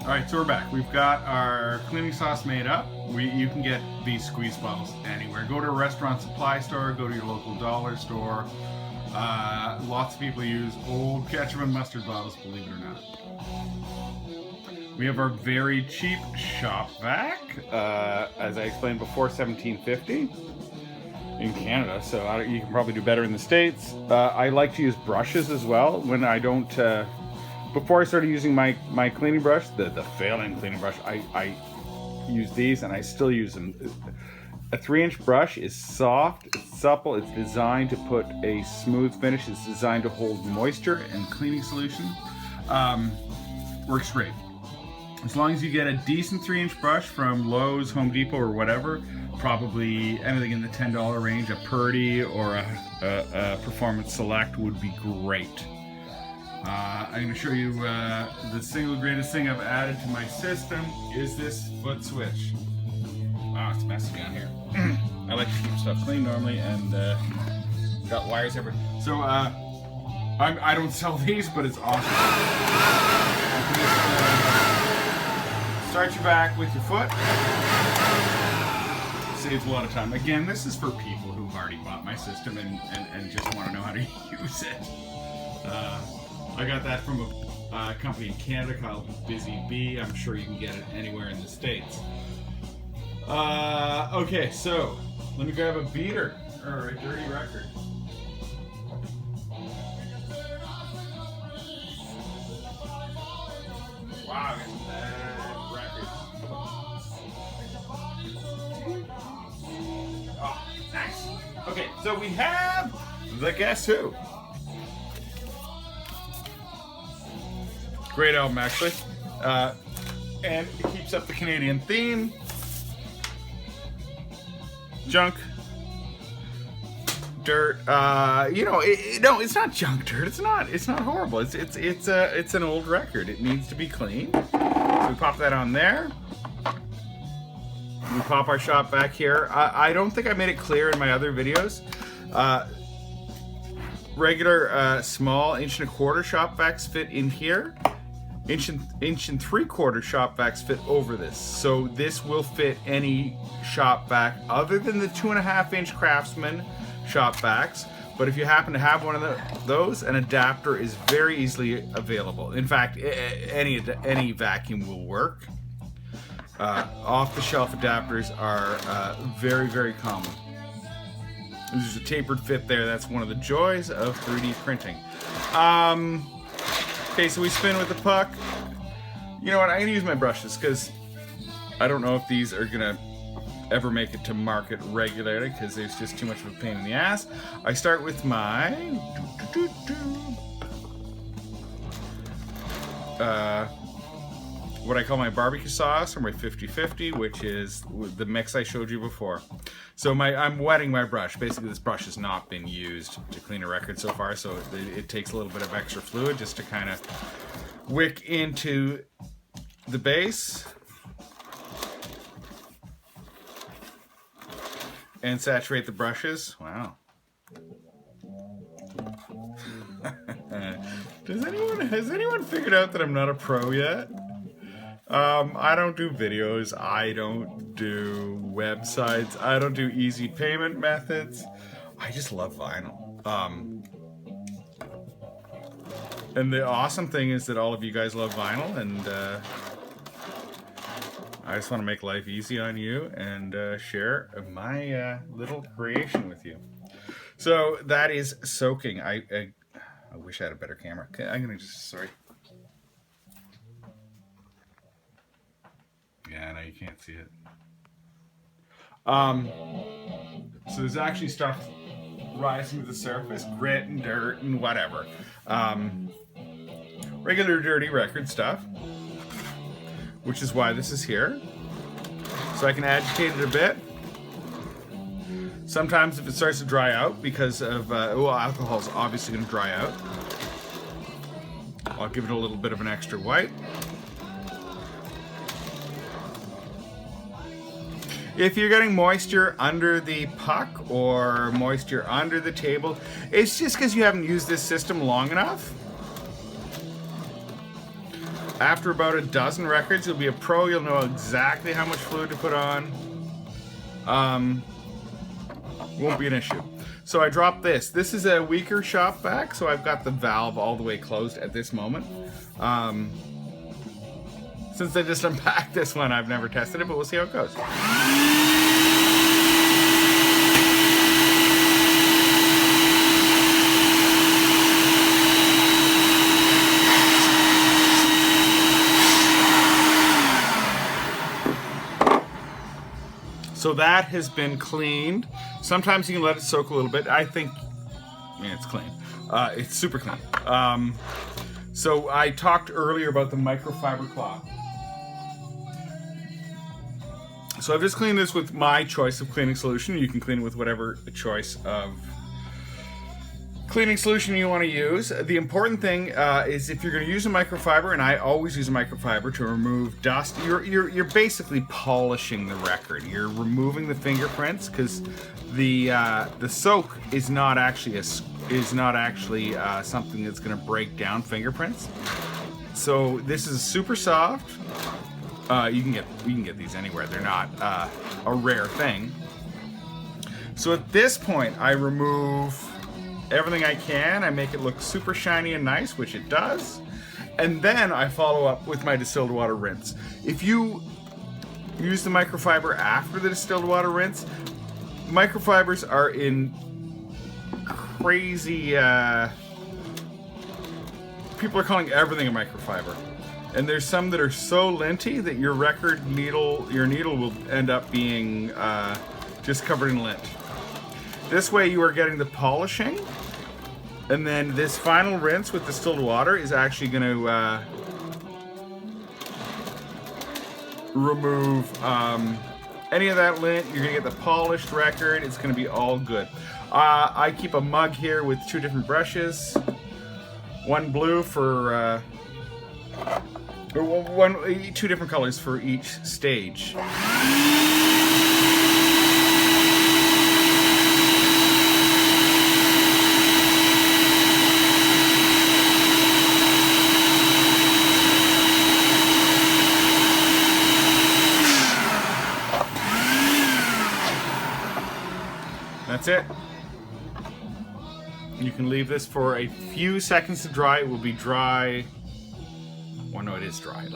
All right, so we're back. We've got our cleaning sauce made up. You can get these squeeze bottles anywhere. Go to a restaurant supply store, go to your local dollar store. Lots of people use old ketchup and mustard bottles, believe it or not. We have our very cheap shop vac. As I explained before, $17.50 in Canada, so you can probably do better in the States. I like to use brushes as well when I don't... before I started using my cleaning brush, the failing cleaning brush, I use these and I still use them. A 3-inch brush is soft, it's supple, it's designed to put a smooth finish, it's designed to hold moisture and cleaning solution. Works great. As long as you get a decent 3-inch brush from Lowe's, Home Depot, or whatever, probably anything in the $10 range, a Purdy or a Performance Select would be great. I'm going to show you the single greatest thing I've added to my system is this foot switch. Wow, it's messy down here. I like to keep stuff clean normally, and got wires everywhere. So I don't sell these, but it's awesome. You can just, start your back with your foot. Saves a lot of time. Again, this is for people who've already bought my system and just want to know how to use it. I got that from a company in Canada called Busy Bee. I'm sure you can get it anywhere in the States. Okay, so let me grab a beater or a dirty record. Wow, I got some bad records. Oh, nice. Okay, so we have the Guess Who. Great album, actually. And it keeps up the Canadian theme. Junk. Dirt. No, it's not junk dirt. It's not horrible. It's an old record. It needs to be cleaned. So we pop that on there. We pop our shop back here. I don't think I made it clear in my other videos. Regular small 1.25" shop vacs fit in here. 1.75" shop vacs fit over this. So this will fit any shop vac other than the 2.5" Craftsman shop vacs. But if you happen to have one of those, an adapter is very easily available. In fact, any vacuum will work. Off-the-shelf adapters are very, very common. There's a tapered fit there. That's one of the joys of 3D printing. Okay, so we spin with the puck. You know what, I'm gonna use my brushes because I don't know if these are gonna ever make it to market regularly because there's just too much of a pain in the ass. I start with my what I call my barbecue sauce, or my 50-50, which is the mix I showed you before. So I'm wetting my brush. Basically, this brush has not been used to clean a record so far, so it takes a little bit of extra fluid just to kind of wick into the base and saturate the brushes. Wow. Has anyone figured out that I'm not a pro yet? I don't do videos, I don't do websites, I don't do easy payment methods. I just love vinyl. And the awesome thing is that all of you guys love vinyl, and I just want to make life easy on you and share my little creation with you. So that is soaking. I wish I had a better camera. Okay, I'm gonna just, sorry. Yeah, no, you can't see it. So there's actually stuff rising to the surface, grit and dirt and whatever. Regular dirty record stuff, which is why this is here. So I can agitate it a bit. Sometimes if it starts to dry out because of, well, alcohol is obviously going to dry out. I'll give it a little bit of an extra wipe. If you're getting moisture under the puck or moisture under the table, it's just because you haven't used this system long enough. After about a dozen records, you'll be a pro. You'll know exactly how much fluid to put on. Won't be an issue. So I dropped this. This is a weaker shop vac, so I've got the valve all the way closed at this moment. Since I just unpacked this one, I've never tested it, but we'll see how it goes. So that has been cleaned. Sometimes you can let it soak a little bit. I think, it's clean. It's super clean. So I talked earlier about the microfiber cloth. So I've just cleaned this with my choice of cleaning solution. You can clean it with whatever choice of cleaning solution you want to use. The important thing is if you're going to use a microfiber, and I always use a microfiber to remove dust, you're basically polishing the record. You're removing the fingerprints because the soak is not actually something that's going to break down fingerprints. So this is super soft. You can get these anywhere. They're not a rare thing. So at this point, I remove everything I can. I make it look super shiny and nice, which it does. And then I follow up with my distilled water rinse. If you use the microfiber after the distilled water rinse, microfibers are in crazy... people are calling everything a microfiber. And there's some that are so linty that your needle will end up being just covered in lint. This way you are getting the polishing, and then this final rinse with distilled water is actually going to remove any of that lint. You're going to get the polished record. It's going to be all good. I keep a mug here with 2 different brushes. One blue for... 2 different colors for each stage. That's it. You can leave this for a few seconds to dry. It will be dry. Well, no, it is dry.